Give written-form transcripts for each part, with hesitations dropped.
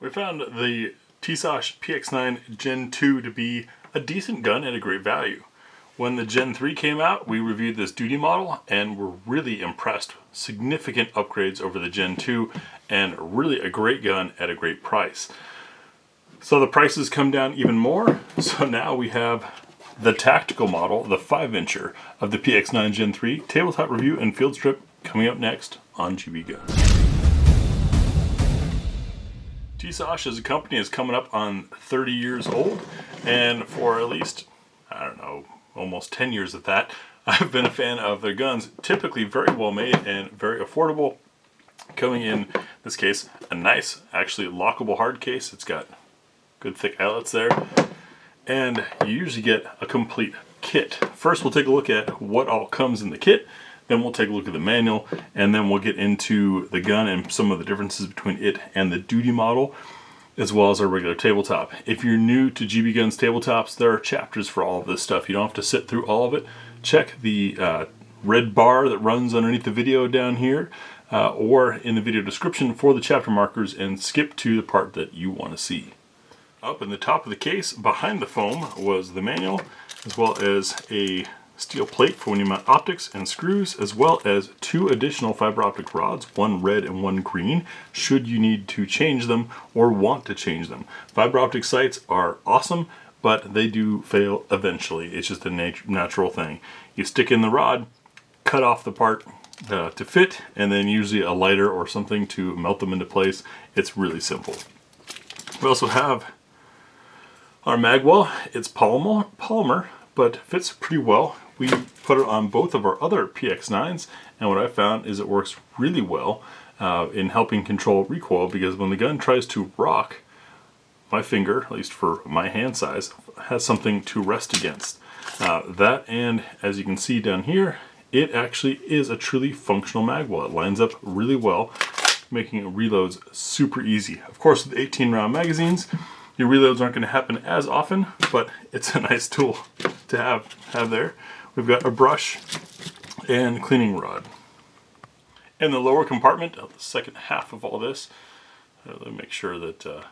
We found the Tisas Px9 Gen 2 to be a decent gun at a great value. When the Gen 3 came out, we reviewed this duty model and were really impressed. Significant upgrades over the Gen 2 and really a great gun at a great price. So the prices come down even more. So now we have the tactical model, the 5-incher of the Px9 Gen 3 tabletop review and field strip coming up next on GBGuns. Tisas as a company is coming up on 30 years old, and for at least, I don't know, almost 10 years at that, I've been a fan of their guns. Typically very well made and very affordable. Coming in this case, a nice, actually lockable hard case. It's got good thick eyelets there. And you usually get a complete kit. First we'll take a look at what all comes in the kit, then we'll take a look at the manual, and then we'll get into the gun and some of the differences between it and the duty model, as well as our regular tabletop. If you're new to GBGuns tabletops, there are chapters for all of this stuff. You don't have to sit through all of it. Check the red bar that runs underneath the video down here, or in the video description for the chapter markers, and skip to the part that you want to see. Up in the top of the case, behind the foam, was the manual, as well as a steel plate for when you mount optics and screws, as well as 2 additional fiber optic rods, one red and one green, should you need to change them or want to change them. Fiber optic sights are awesome, but they do fail eventually. It's just a natural thing. You stick in the rod, cut off the part to fit, and then usually a lighter or something to melt them into place. It's really simple. We also have our magwell. It's polymer, but fits pretty well. We put it on both of our other PX9s, and what I found is it works really well in helping control recoil, because when the gun tries to rock, my finger, at least for my hand size, has something to rest against. That, and as you can see down here, it actually is a truly functional magwell. It lines up really well, making reloads super easy. Of course, with 18-round magazines, your reloads aren't going to happen as often, but it's a nice tool to have there. We've got a brush and cleaning rod. In the lower compartment of the second half of all this, let me make sure that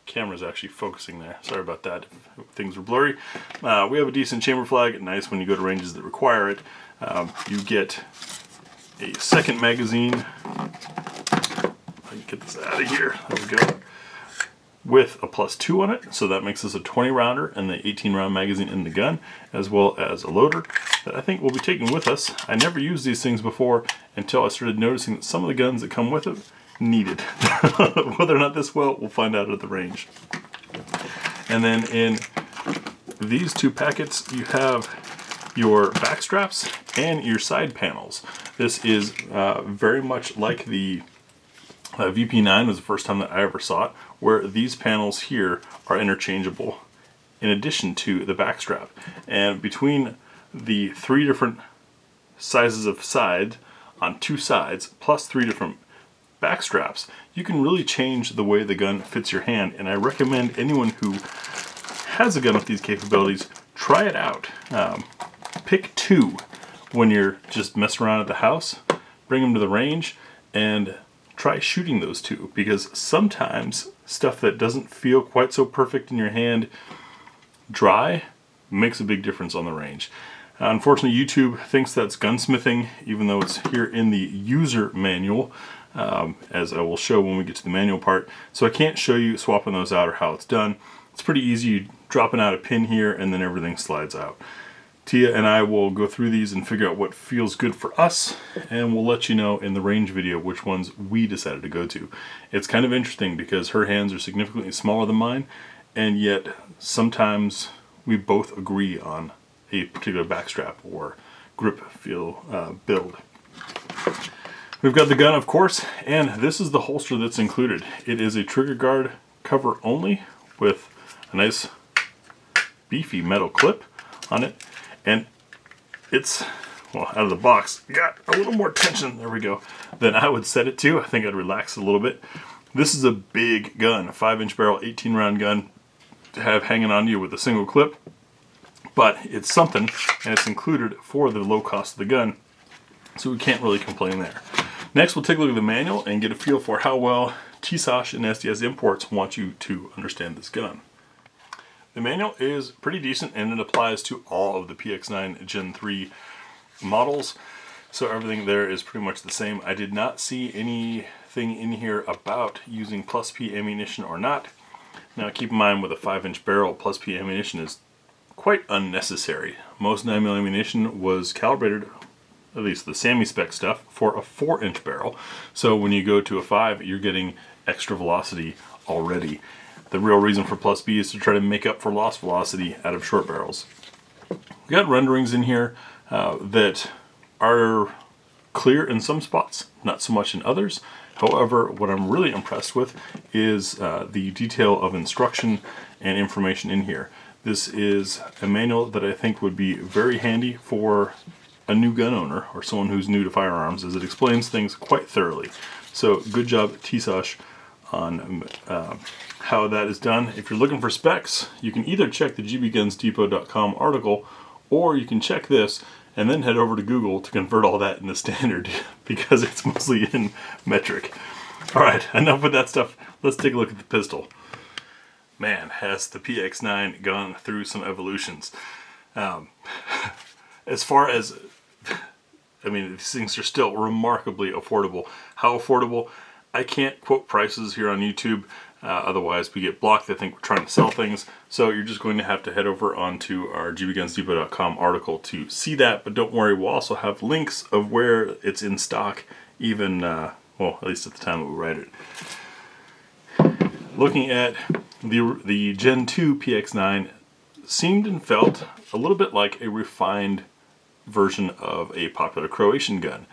camera's actually focusing there. Sorry about that if things are blurry. We have a decent chamber flag. Nice when you go to ranges that require it. You get a second magazine. I can get this out of here. There we go. With a +2 on it, so that makes this a 20-rounder and the 18-round magazine in the gun, as well as a loader that I think we'll be taking with us. I never used these things before until I started noticing that some of the guns that come with it needed. Whether or not this will, we'll find out at the range. And then in these 2 packets, you have your back straps and your side panels. This is very much like the VP9 was the first time that I ever saw it, where these panels here are interchangeable in addition to the back strap. And between the 3 different sizes of side on 2 sides, plus 3 different back straps, you can really change the way the gun fits your hand. And I recommend anyone who has a gun with these capabilities, try it out. Pick 2 when you're just messing around at the house, bring them to the range, and try shooting those 2, because sometimes stuff that doesn't feel quite so perfect in your hand dry makes a big difference on the range. Unfortunately, YouTube thinks that's gunsmithing, even though it's here in the user manual, as I will show when we get to the manual part. So I can't show you swapping those out or how it's done. It's pretty easy. You dropping out a pin here and then everything slides out. Tia and I will go through these and figure out what feels good for us, and we'll let you know in the range video which ones we decided to go to. It's kind of interesting because her hands are significantly smaller than mine, and yet sometimes we both agree on a particular backstrap or grip feel build. We've got the gun, of course, and this is the holster that's included. It is a trigger guard cover only with a nice beefy metal clip on it. And it's, well, out of the box, got a little more tension, there we go, than I would set it to. I think I'd relax it a little bit. This is a big gun, a 5-inch barrel, 18-round gun to have hanging on you with a single clip. But it's something, and it's included for the low cost of the gun, so we can't really complain there. Next, we'll take a look at the manual and get a feel for how well Tisas and SDS imports want you to understand this gun. The manual is pretty decent and it applies to all of the Px9 Gen 3 models. So everything there is pretty much the same. I did not see anything in here about using plus P ammunition or not. Now keep in mind with a 5-inch barrel, plus P ammunition is quite unnecessary. Most 9mm ammunition was calibrated, at least the SAMI spec stuff, for a 4-inch barrel. So when you go to a 5, you're getting extra velocity already. The real reason for plus B is to try to make up for lost velocity out of short barrels. We got renderings in here that are clear in some spots, not so much in others. However, what I'm really impressed with is the detail of instruction and information in here. This is a manual that I think would be very handy for a new gun owner or someone who's new to firearms, as it explains things quite thoroughly. So good job, Tisas, on how that is done. If you're looking for specs, you can either check the GBGunsDepot.com article, or you can check this and then head over to Google to convert all that into standard, because it's mostly in metric. Alright, enough with that stuff. Let's take a look at the pistol. Man, has the Px9 gone through some evolutions. As far as, I mean, these things are still remarkably affordable. How affordable? I can't quote prices here on YouTube, otherwise we get blocked. They think we're trying to sell things. So you're just going to have to head over onto our GBGunsDepot.com article to see that. But don't worry, we'll also have links of where it's in stock, even, well, at least at the time that we write it. Looking at the Gen 2 Px9, seemed and felt a little bit like a refined version of a popular Croatian gun.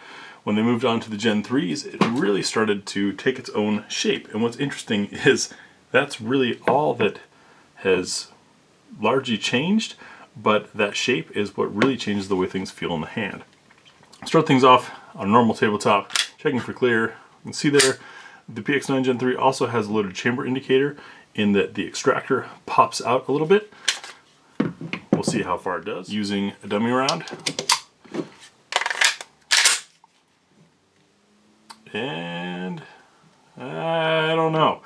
When they moved on to the Gen 3s, it really started to take its own shape. And what's interesting is that's really all that has largely changed, but that shape is what really changes the way things feel in the hand. Start things off on a normal tabletop, checking for clear. You can see there, the Px9 Gen 3 also has a loaded chamber indicator in that the extractor pops out a little bit. We'll see how far it does using a dummy round. And I don't know.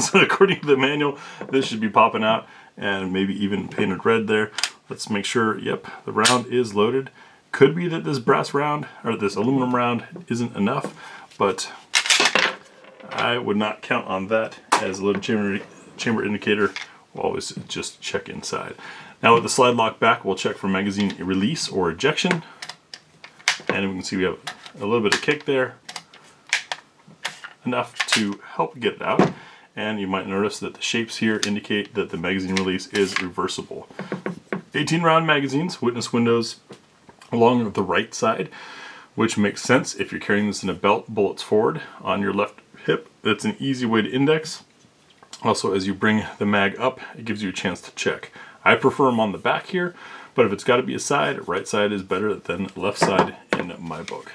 So according to the manual, this should be popping out and maybe even painted red there. Let's make sure, yep, the round is loaded. Could be that this brass round, or this aluminum round, isn't enough, but I would not count on that as a loaded chamber indicator. We'll always just check inside. Now with the slide lock back, we'll check for magazine release or ejection. And we can see we have a little bit of kick there, enough to help get it out. And you might notice that the shapes here indicate that the magazine release is reversible. 18 round magazines, witness windows along the right side, which makes sense if you're carrying this in a belt, bullets forward on your left hip. That's an easy way to index. Also, as you bring the mag up, it gives you a chance to check. I prefer them on the back here, but if it's got to be a side, right side is better than left side in my book.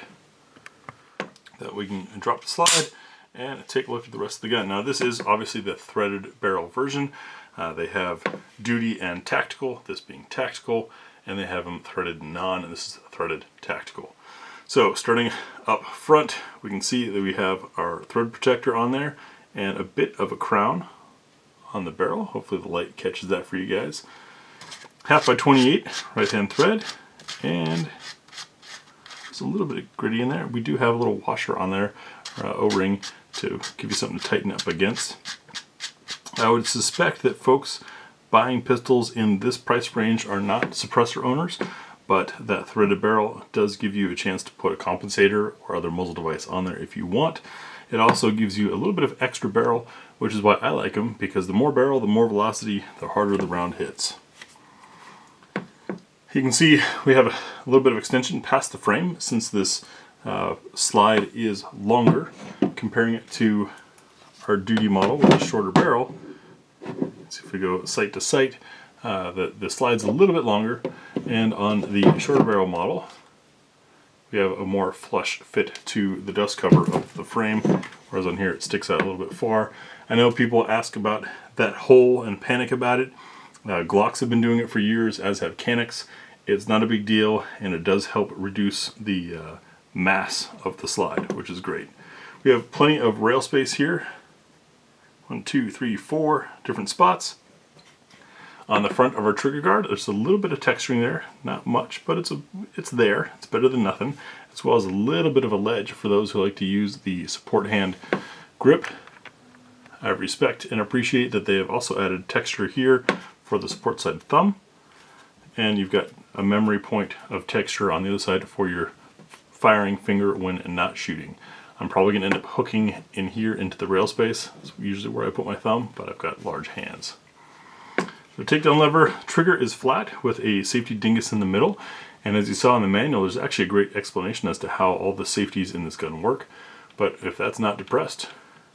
That we can drop the slide and take a look at the rest of the gun. Now this is obviously the threaded barrel version. They have duty and tactical, this being tactical, and they have them threaded non, and this is threaded tactical. So starting up front, we can see that we have our thread protector on there and a bit of a crown on the barrel. Hopefully the light catches that for you guys. 1/2 by 28 right hand thread, and there's a little bit of gritty in there. We do have a little washer on there, O-ring, to give you something to tighten up against. I would suspect that folks buying pistols in this price range are not suppressor owners, but that threaded barrel does give you a chance to put a compensator or other muzzle device on there if you want. It also gives you a little bit of extra barrel, which is why I like them, because the more barrel, the more velocity, the harder the round hits. You can see we have a little bit of extension past the frame since this slide is longer. Comparing it to our duty model with a shorter barrel, so if we go sight to sight, the slide's a little bit longer, and on the shorter barrel model we have a more flush fit to the dust cover of the frame, whereas on here it sticks out a little bit far. I know people ask about that hole and panic about it. Glocks have been doing it for years, as have Canics. It's not a big deal, and it does help reduce the mass of the slide, which is great. We have plenty of rail space here, 1, 2, 3, 4 different spots. On the front of our trigger guard, there's a little bit of texturing there, not much, but it's there. It's better than nothing, as well as a little bit of a ledge for those who like to use the support hand grip. I respect and appreciate that they have also added texture here for the support side thumb, and you've got a memory point of texture on the other side for your firing finger when not shooting. I'm probably going to end up hooking in here into the rail space. That's usually where I put my thumb, but I've got large hands. The takedown lever trigger is flat with a safety dingus in the middle, and as you saw in the manual, there's actually a great explanation as to how all the safeties in this gun work. But if that's not depressed,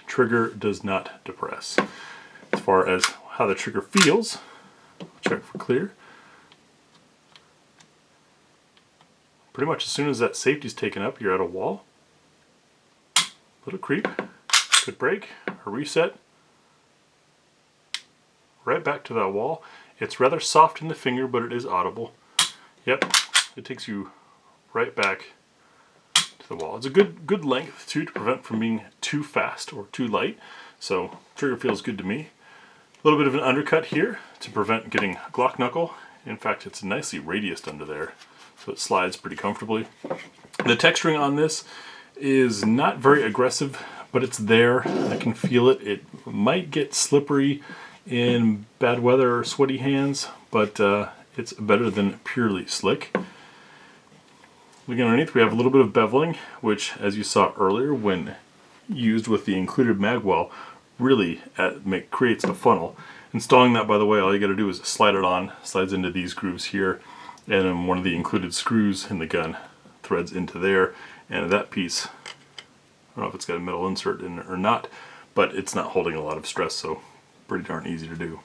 trigger does not depress. As far as how the trigger feels, check for clear. Pretty much as soon as that safety's taken up, you're at a wall. Little creep, good break, a reset. Right back to that wall. It's rather soft in the finger, but it is audible. Yep, it takes you right back to the wall. It's a good length too, to prevent from being too fast or too light. So trigger feels good to me. A little bit of an undercut here to prevent getting Glock knuckle. In fact, it's nicely radiused under there, so it slides pretty comfortably. The texturing on this is not very aggressive, but it's there. I can feel it. It might get slippery in bad weather or sweaty hands, but it's better than purely slick. Looking underneath, we have a little bit of beveling, which, as you saw earlier, when used with the included mag well, really creates a funnel. Installing that, by the way, all you got to do is slide it on. Slides into these grooves here, and then one of the included screws in the gun threads into there, and that piece, I don't know if it's got a metal insert in it or not, but it's not holding a lot of stress, so pretty darn easy to do.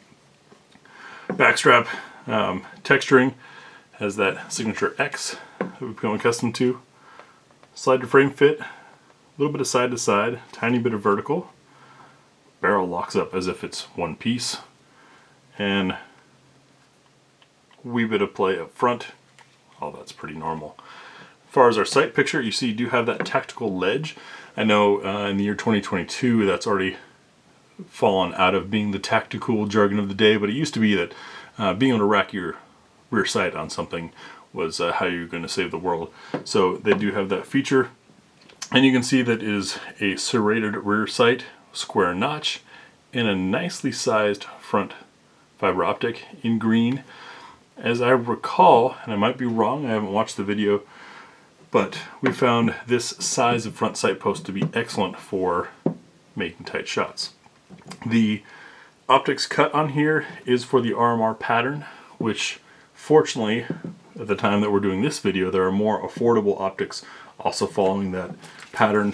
Backstrap texturing has that signature X that we've become accustomed to. Slide to frame fit, a little bit of side to side, tiny bit of vertical. Barrel locks up as if it's one piece, and a wee bit of play up front. All that's pretty normal. As far as our sight picture, you see you do have that tactical ledge. I know in the year 2022 that's already fallen out of being the tactical jargon of the day, but it used to be that being able to rack your rear sight on something was how you're going to save the world. So they do have that feature, and you can see that it is a serrated rear sight, square notch, and a nicely sized front fiber optic in green. As I recall, and I might be wrong, I haven't watched the video, but we found this size of front sight post to be excellent for making tight shots. The optics cut on here is for the RMR pattern, which fortunately at the time that we're doing this video there are more affordable optics also following that pattern,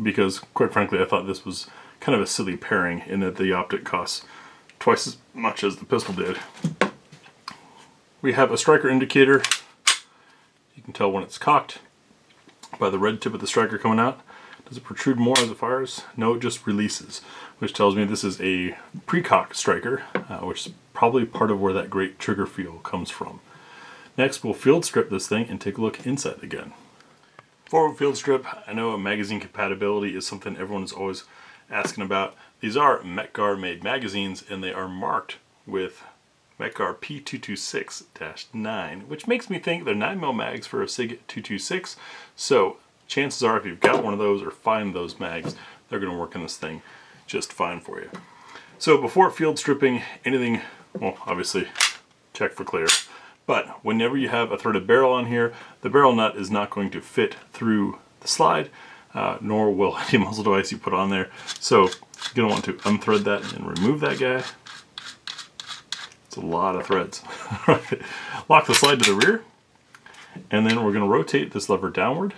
because quite frankly I thought this was kind of a silly pairing in that the optic costs twice as much as the pistol did. We have a striker indicator. You can tell when it's cocked by the red tip of the striker coming out. Does it protrude more as it fires? No, it just releases, which tells me this is a pre-cocked striker, which is probably part of where that great trigger feel comes from. Next, we'll field strip this thing and take a look inside the gun. Before we field strip, I know magazine compatibility is something everyone is always asking about. These are Metgar made magazines, and they are marked with Metgar P226-9, which makes me think they're 9mm mags for a SIG 226. So chances are if you've got one of those or find those mags, they're going to work in this thing just fine for you. So before field stripping anything, well, obviously check for clear. But whenever you have a threaded barrel on here, the barrel nut is not going to fit through the slide, nor will any muzzle device you put on there. So you're going to want to unthread that and remove that guy. It's a lot of threads. Lock the slide to the rear, and then we're going to rotate this lever downward.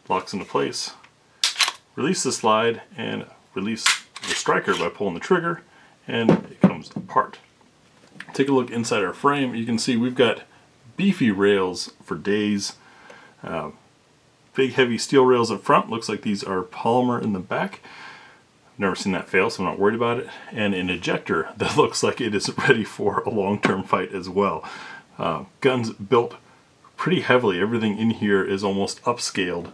Locks into place. Release the slide and release the striker by pulling the trigger, and it comes apart. Take a look inside our frame. You can see we've got beefy rails for days. Big heavy steel rails up front. Looks like these are polymer in the back. Never seen that fail, so I'm not worried about it. And an ejector that looks like it is ready for a long-term fight as well. Guns built pretty heavily. Everything in here is almost upscaled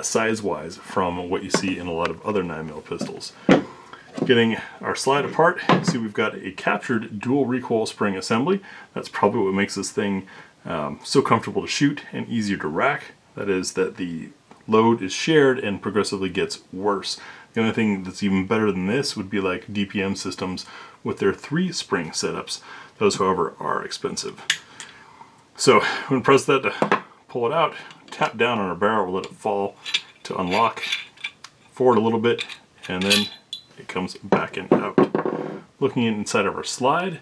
size-wise from what you see in a lot of other 9mm pistols. Getting our slide apart, see we've got a captured dual recoil spring assembly. That's probably what makes this thing so comfortable to shoot and easier to rack. That is that the load is shared and progressively gets worse. The only thing that's even better than this would be like DPM systems with their 3 spring setups. Those, however, are expensive. So I'm going to press that to pull it out, tap down on our barrel, we'll let it fall to unlock, forward a little bit, and then it comes back and out. Looking inside of our slide,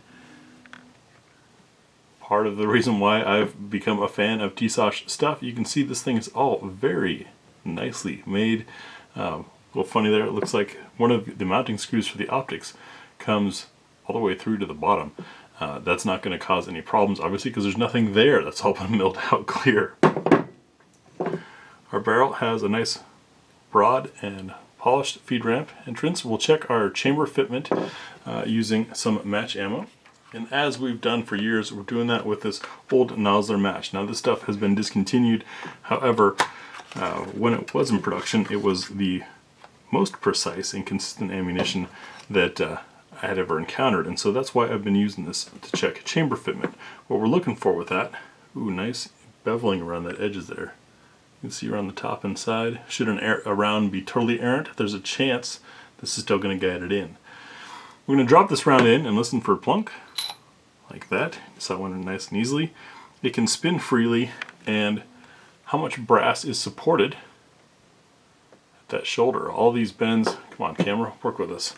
part of the reason why I've become a fan of Tisas stuff, you can see this thing is all very nicely made. A little funny there, it looks like one of the mounting screws for the optics comes all the way through to the bottom. That's not going to cause any problems, obviously, because there's nothing there. That's all been milled out clear. Our barrel has a nice broad and polished feed ramp entrance. We'll check our chamber fitment using some match ammo. And as we've done for years, we're doing that with this old Nosler match. Now this stuff has been discontinued. However, when it was in production, it was the most precise and consistent ammunition that I had ever encountered. And so that's why I've been using this to check chamber fitment. What we're looking for with that, ooh, nice beveling around that edges there. You can see around the top and side. Should a round be totally errant, there's a chance this is still going to guide it in. We're going to drop this round in and listen for a plunk, like that. So that went in nice and easily. It can spin freely, and how much brass is supported at that shoulder. All these bends, come on camera, work with us.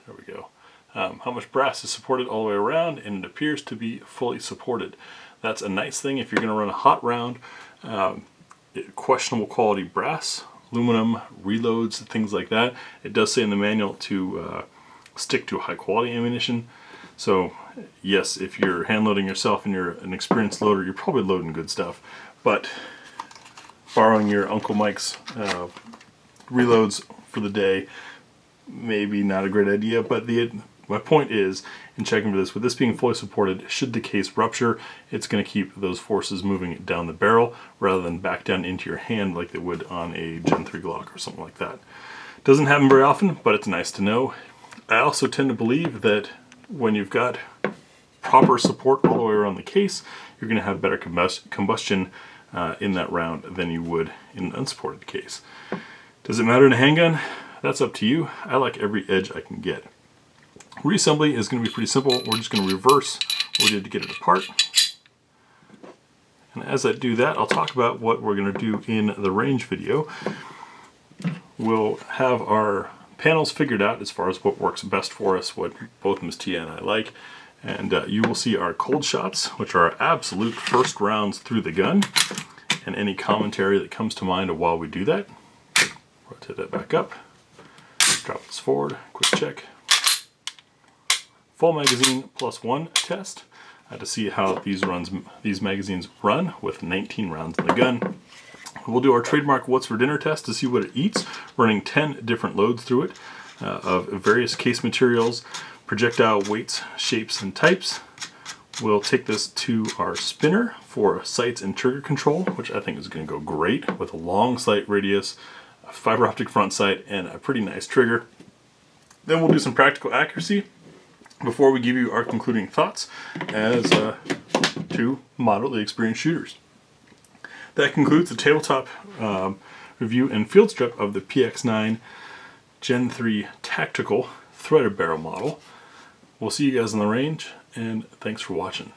There we go. How much brass is supported all the way around, and it appears to be fully supported. That's a nice thing if you're going to run a hot round. Questionable quality brass, aluminum, reloads, things like that. It does say in the manual to stick to high quality ammunition. So yes, if you're hand loading yourself and you're an experienced loader, you're probably loading good stuff. But borrowing your Uncle Mike's reloads for the day, maybe not a great idea. But my point is, in checking for this, with this being fully supported, should the case rupture, it's going to keep those forces moving down the barrel rather than back down into your hand like they would on a Gen 3 Glock or something like that. Doesn't happen very often, but it's nice to know. I also tend to believe that when you've got proper support all the way around the case, you're going to have better combustion in that round than you would in an unsupported case. Does it matter in a handgun? That's up to you. I like every edge I can get. Reassembly is going to be pretty simple. We're just going to reverse what we did to get it apart. And as I do that, I'll talk about what we're going to do in the range video. We'll have our panels figured out as far as what works best for us, what both Ms. Tia and I like. And you will see our cold shots, which are our absolute first rounds through the gun, and any commentary that comes to mind while we do that. Rotate that back up, drop this forward, quick check. Full magazine +1 test to see how these magazines run with 19 rounds in the gun. We'll do our trademark What's for Dinner test to see what it eats, running 10 different loads through it of various case materials, projectile weights, shapes, and types. We'll take this to our spinner for sights and trigger control, which I think is going to go great with a long sight radius, a fiber optic front sight, and a pretty nice trigger. Then we'll do some practical accuracy before we give you our concluding thoughts as two moderately experienced shooters. That concludes the tabletop review and field strip of the Px9 Gen 3 Tactical threaded barrel model. We'll see you guys on the range, and thanks for watching.